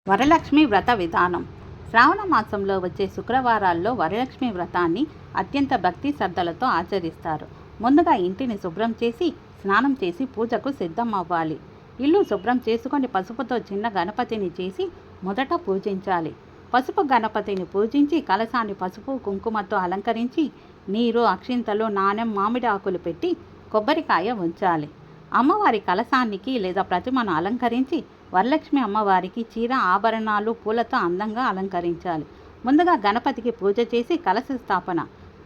వరలక్ష్మి వ్రత విధానం. శ్రావణ మాసంలో వచ్చే శుక్రవారాల్లో వరలక్ష్మి వ్రతాన్ని అత్యంత భక్తి శ్రద్ధలతో ఆచరిస్తారు. ముందుగా ఇంటిని శుభ్రం చేసి స్నానం చేసి పూజకు సిద్ధం అవ్వాలి. ఇల్లు శుభ్రం చేసుకొని పసుపుతో చిన్న గణపతిని చేసి మొదట పూజించాలి. పసుపు గణపతిని పూజించి కలశాన్ని పసుపు కుంకుమతో అలంకరించి నీరు, అక్షింతలు, నాణెం, మామిడి ఆకులు పెట్టి కొబ్బరికాయ ఉంచాలి. అమ్మవారి కలశానికి లేదా ప్రతిమను అలంకరించి వరలక్ష్మి అమ్మవారికి చీర, ఆభరణాలు, పూలతో అందంగా అలంకరించాలి. ముందుగా గణపతికి పూజ చేసి కలశ స్థాపన.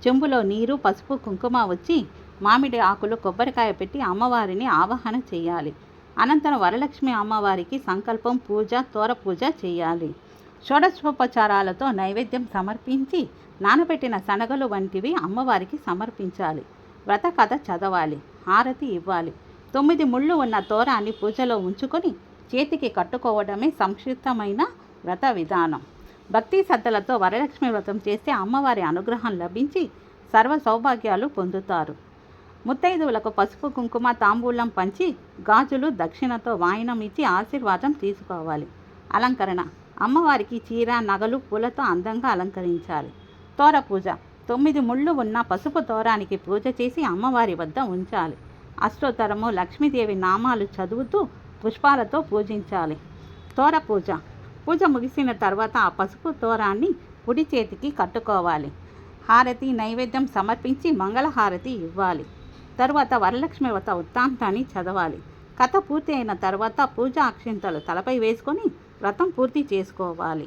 చెంబులో నీరు, పసుపు, కుంకుమ వచ్చి మామిడి ఆకులు, కొబ్బరికాయ పెట్టి అమ్మవారిని ఆవాహన చేయాలి. అనంతరం వరలక్ష్మి అమ్మవారికి సంకల్పం, పూజ, తోర పూజ చేయాలి. షోడశోపచారాలతో నైవేద్యం సమర్పించి నానబెట్టిన శనగలు వంటివి అమ్మవారికి సమర్పించాలి. వ్రత కథ చదవాలి, హారతి ఇవ్వాలి. 9 ముళ్ళు ఉన్న తోరాన్ని పూజలో ఉంచుకొని చేతికి కట్టుకోవడమే సంక్షిప్తమైన వ్రత విధానం. భక్తి శ్రద్ధలతో వరలక్ష్మి వ్రతం చేస్తే అమ్మవారి అనుగ్రహం లభించి సర్వ సౌభాగ్యాలు పొందుతారు. ముత్తైదువులకు పసుపు, కుంకుమ, తాంబూలం పంచి గాజులు, దక్షిణతో వాయినం ఇచ్చి ఆశీర్వాదం తీసుకోవాలి. అలంకరణ. అమ్మవారికి చీర, నగలు, పూలతో అందంగా అలంకరించాలి. తోర పూజ. 9 ముళ్ళు ఉన్న పసుపు తోరానికి పూజ చేసి అమ్మవారి వద్ద ఉంచాలి. అష్టోత్తరము, లక్ష్మీదేవి నామాలు చదువుతూ పుష్పాలతో పూజించాలి. తోర పూజ. పూజ ముగిసిన తర్వాత ఆ పసుపు తోరాన్ని కుడి చేతికి కట్టుకోవాలి. హారతి, నైవేద్యం సమర్పించి మంగళహారతి ఇవ్వాలి. తరువాత వరలక్ష్మి వ్రత వృత్తాంతాన్ని చదవాలి. కథ పూర్తి అయిన తర్వాత పూజా అక్షింతలు తలపై వేసుకొని వ్రతం పూర్తి చేసుకోవాలి.